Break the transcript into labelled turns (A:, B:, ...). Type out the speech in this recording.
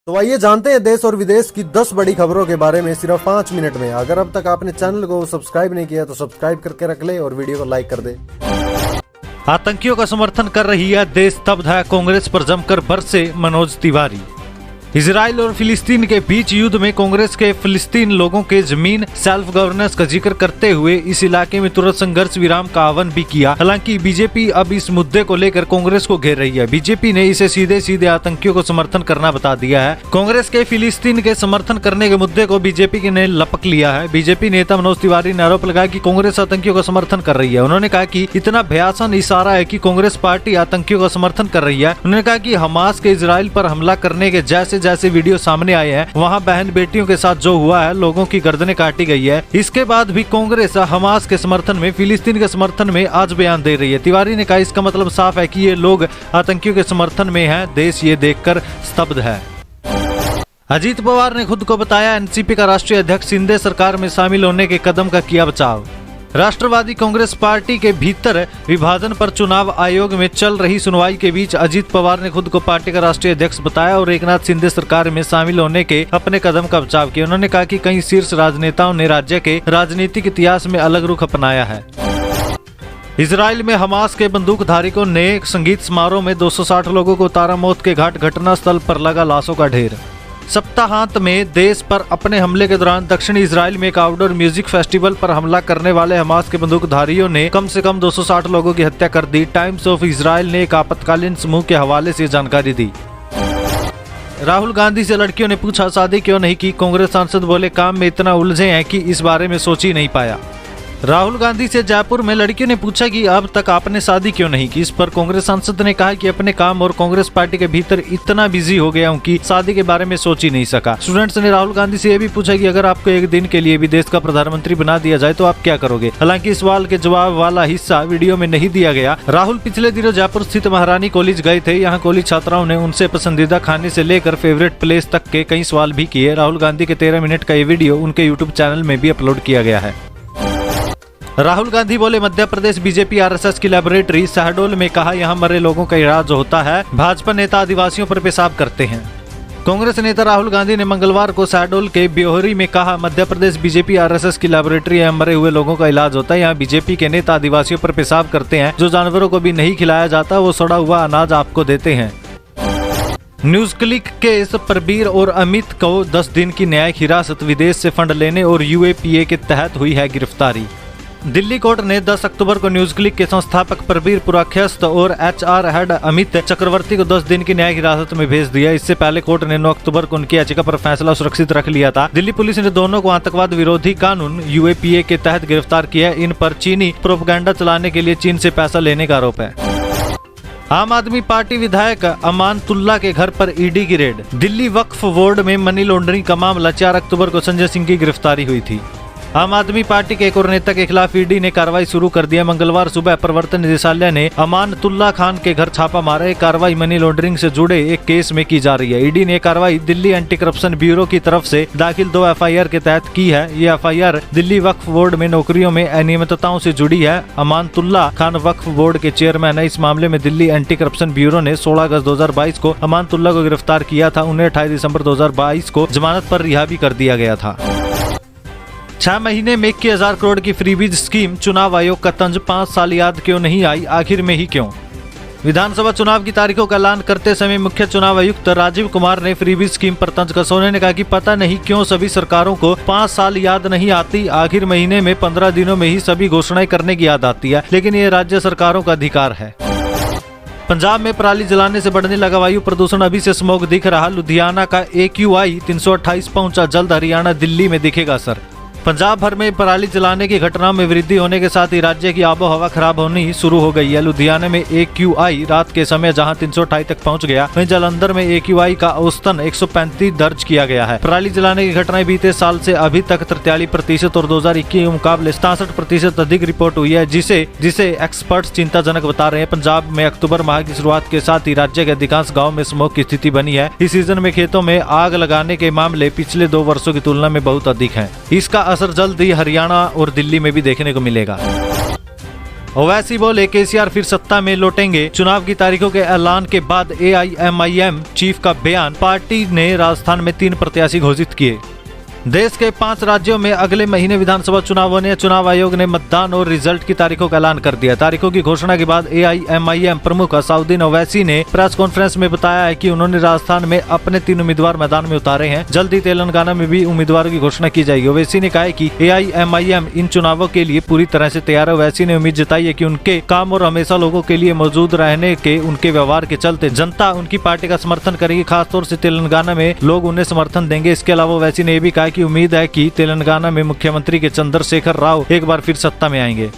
A: तो आइए जानते हैं देश और विदेश की 10 बड़ी खबरों के बारे में सिर्फ 5 मिनट में। अगर अब तक आपने चैनल को सब्सक्राइब नहीं किया तो सब्सक्राइब करके रख ले और वीडियो को लाइक कर दे।
B: आतंकियों का समर्थन कर रही है देश स्तब्ध है, कांग्रेस पर जमकर बरसे मनोज तिवारी। इजराइल और फिलिस्तीन के बीच युद्ध में कांग्रेस के फिलिस्तीन लोगों के जमीन सेल्फ गवर्नेंस का जिक्र करते हुए इस इलाके में तुरंत संघर्ष विराम का आह्वान भी किया। हालांकि बीजेपी अब इस मुद्दे को लेकर कांग्रेस को घेर रही है। बीजेपी ने इसे सीधे सीधे आतंकियों को समर्थन करना बता दिया है। कांग्रेस के फिलिस्तीन के समर्थन करने के मुद्दे को बीजेपी ने लपक लिया है। बीजेपी नेता मनोज तिवारी ने आरोप लगाया कि कांग्रेस आतंकियों का समर्थन कर रही है। उन्होंने कहा कि इतना भयासन इशारा है कि कांग्रेस पार्टी आतंकियों का समर्थन कर रही है। उन्होंने कहा कि हमास के इजराइल पर हमला करने के जैसे वीडियो सामने आए हैं, वहां बहन बेटियों के साथ जो हुआ है, लोगों की गर्दनें काटी गई है। इसके बाद भी कांग्रेस हमास के समर्थन में, फिलिस्तीन के समर्थन में आज बयान दे रही है। तिवारी ने कहा इसका मतलब साफ है कि ये लोग आतंकियों के समर्थन में हैं। देश ये देखकर स्तब्ध है। अजीत पवार ने खुद को बताया एनसीपी का राष्ट्रीय अध्यक्ष, शिंदे सरकार में शामिल होने के कदम का किया बचाव। राष्ट्रवादी कांग्रेस पार्टी के भीतर विभाजन पर चुनाव आयोग में चल रही सुनवाई के बीच अजीत पवार ने खुद को पार्टी का राष्ट्रीय अध्यक्ष बताया और एकनाथ शिंदे सरकार में शामिल होने के अपने कदम का बचाव किया। उन्होंने कहा कि कई शीर्ष राजनेताओं ने राज्य के राजनीतिक इतिहास में अलग रुख अपनाया है। इजराइल में हमास के बंदूकधारियों ने संगीत समारोह में 260 लोगों को उतारा मौत के घाट, घटना स्थल पर लगा लाशों का ढेर। सप्ताहांत में देश पर अपने हमले के दौरान दक्षिणी इजराइल में एक आउटडोर म्यूजिक फेस्टिवल पर हमला करने वाले हमास के बंदूकधारियों ने कम से कम 260 लोगों की हत्या कर दी। टाइम्स ऑफ इजराइल ने एक आपातकालीन समूह के हवाले से जानकारी दी। राहुल गांधी से लड़कियों ने पूछा शादी क्यों नहीं की। कांग्रेस सांसद बोले काम में इतना उलझे हैं कि इस बारे में सोच ही नहीं पाया। राहुल गांधी से जयपुर में लड़कियों ने पूछा कि अब तक आपने शादी क्यों नहीं की। इस पर कांग्रेस सांसद ने कहा कि अपने काम और कांग्रेस पार्टी के भीतर इतना बिजी हो गया हूं कि शादी के बारे में सोच ही नहीं सका। स्टूडेंट्स ने राहुल गांधी से यह भी पूछा कि अगर आपको एक दिन के लिए भी देश का प्रधानमंत्री बना दिया जाए तो आप क्या करोगे। हालांकि इस सवाल के जवाब वाला हिस्सा वीडियो में नहीं दिया गया। राहुल पिछले दिनों जयपुर स्थित महारानी कॉलेज गए थे। यहाँ कॉलेज छात्राओं ने उनसे पसंदीदा खाने से लेकर फेवरेट प्लेस तक के कई सवाल भी किए। राहुल गांधी के 13 मिनट का ये वीडियो उनके यूट्यूब चैनल में भी अपलोड किया गया है। राहुल गांधी बोले मध्य प्रदेश बीजेपी आरएसएस की लैबोरेटरी शहडोल में, कहा यहां मरे लोगों का इलाज होता है। भाजपा नेता आदिवासियों पर पेशाब करते हैं। कांग्रेस नेता राहुल गांधी ने मंगलवार को शहडोल के ब्योहरी में कहा मध्य प्रदेश बीजेपी आरएसएस की लैबोरेटरी है, मरे हुए लोगों का इलाज होता है। यहाँ बीजेपी के नेता आदिवासियों पर पेशाब करते हैं। जो जानवरों को भी नहीं खिलाया जाता वो सड़ा हुआ अनाज आपको देते हैं। न्यूज क्लिक केस, प्रबीर और अमित को 10 दिन की न्यायिक हिरासत, विदेश से फंड लेने और यूएपीए के तहत हुई है गिरफ्तारी। दिल्ली कोर्ट ने 10 अक्टूबर को न्यूज क्लिक के संस्थापक प्रबीर पुराख्यस्त और एचआर हेड अमित चक्रवर्ती को 10 दिन की न्यायिक हिरासत में भेज दिया। इससे पहले कोर्ट ने 9 अक्टूबर को उनकी याचिका पर फैसला सुरक्षित रख लिया था। दिल्ली पुलिस ने दोनों को आतंकवाद विरोधी कानून यूएपीए के तहत गिरफ्तार किया। इन पर चीनी प्रोपेगेंडा चलाने के लिए चीन से पैसा लेने का आरोप है। आम आदमी पार्टी विधायक अमानतुल्ला के घर पर ईडी की रेड। दिल्ली वक्फ बोर्ड में मनी लॉन्ड्रिंग का मामला, 4 अक्टूबर को संजय सिंह की गिरफ्तारी हुई थी। आम आदमी पार्टी के एक और नेता के खिलाफ ईडी ने कार्रवाई शुरू कर दिया। मंगलवार सुबह प्रवर्तन निदेशालय ने अमानतुल्ला खान के घर छापा मारा। एक कार्रवाई मनी लॉन्ड्रिंग से जुड़े एक केस में की जा रही है। ईडी ने कार्रवाई दिल्ली एंटी करप्शन ब्यूरो की तरफ से दाखिल 2 एफआईआर के तहत की है। ये एफआईआर दिल्ली वक्फ बोर्ड में नौकरियों में अनियमितताओं से जुड़ी है। अमानतुल्ला खान वक्फ बोर्ड के चेयरमैन है। इस मामले में दिल्ली एंटी करप्शन ब्यूरो ने 16 अगस्त 2022 को अमानतुल्ला को गिरफ्तार किया था। उन्हें 28 दिसंबर 2022 को जमानत पर रिहा भी कर दिया गया था। 6 महीने में 21,000 करोड़ की फ्रीबीज स्कीम, चुनाव आयोग का तंज, 5 साल याद क्यों नहीं आई, आखिर में ही क्यों। विधानसभा चुनाव की तारीखों का ऐलान करते समय मुख्य चुनाव आयुक्त राजीव कुमार ने फ्रीबीज स्कीम पर तंज कसा। उन्होंने कहा कि पता नहीं क्यों सभी सरकारों को 5 साल याद नहीं आती, आखिर महीने में 15 दिनों में ही सभी घोषणाएं करने की याद आती है, लेकिन ये राज्य सरकारों का अधिकार है। पंजाब में पराली जलाने से बढ़ने लगा वायु प्रदूषण, अभी से स्मोक दिख रहा। लुधियाना का AQI 328 पहुंचा, जल्द हरियाणा दिल्ली में दिखेगा असर। पंजाब भर में पराली जलाने की घटनाओं में वृद्धि होने के साथ ही राज्य की आबोहवा खराब होनी शुरू हो गई है। लुधियाना में AQI रात के समय जहां 328 तक पहुंच गया, वहीं जालंधर में AQI का औसतन 135 दर्ज किया गया है। पराली जलाने की घटनाएं बीते साल से अभी तक 43% और 2021 के मुकाबले 67% अधिक रिपोर्ट हुई है, जिसे एक्सपर्ट्स चिंताजनक बता रहे हैं। पंजाब में अक्टूबर माह की शुरुआत के साथ ही राज्य के अधिकांश गाँव में स्मोक की स्थिति बनी है। इस सीजन में खेतों में आग लगाने के मामले पिछले 2 वर्षों की तुलना में बहुत अधिक है। इसका असर जल्द ही हरियाणा और दिल्ली में भी देखने को मिलेगा। ओवैसी बोले केसीआर फिर सत्ता में लौटेंगे। चुनाव की तारीखों के ऐलान के बाद AIMIM चीफ का बयान। पार्टी ने राजस्थान में 3 प्रत्याशी घोषित किए। देश के 5 राज्यों में अगले महीने विधानसभा चुनाव होने। चुनाव आयोग ने मतदान और रिजल्ट की तारीखों का ऐलान कर दिया। तारीखों की घोषणा के बाद AIMIM प्रमुख असाउद्दीन ओवैसी ने प्रेस कॉन्फ्रेंस में बताया है कि उन्होंने राजस्थान में अपने 3 उम्मीदवार मैदान में उतारे हैं। जल्द ही तेलंगाना में भी उम्मीदवारों की घोषणा की जाएगी। ओवैसी ने कहा है कि AIMIM इन चुनावों के लिए पूरी तरह से तैयार है। ओवैसी ने उम्मीद जताई है कि उनके काम और हमेशा लोगों के लिए मौजूद रहने के उनके व्यवहार के चलते जनता उनकी पार्टी का समर्थन करेगी। खासतौर से तेलंगाना में लोग उन्हें समर्थन देंगे। इसके अलावा ओवैसी ने यह भी कहा कि उम्मीद है कि तेलंगाना में मुख्यमंत्री के चंद्रशेखर राव एक बार फिर सत्ता में आएंगे।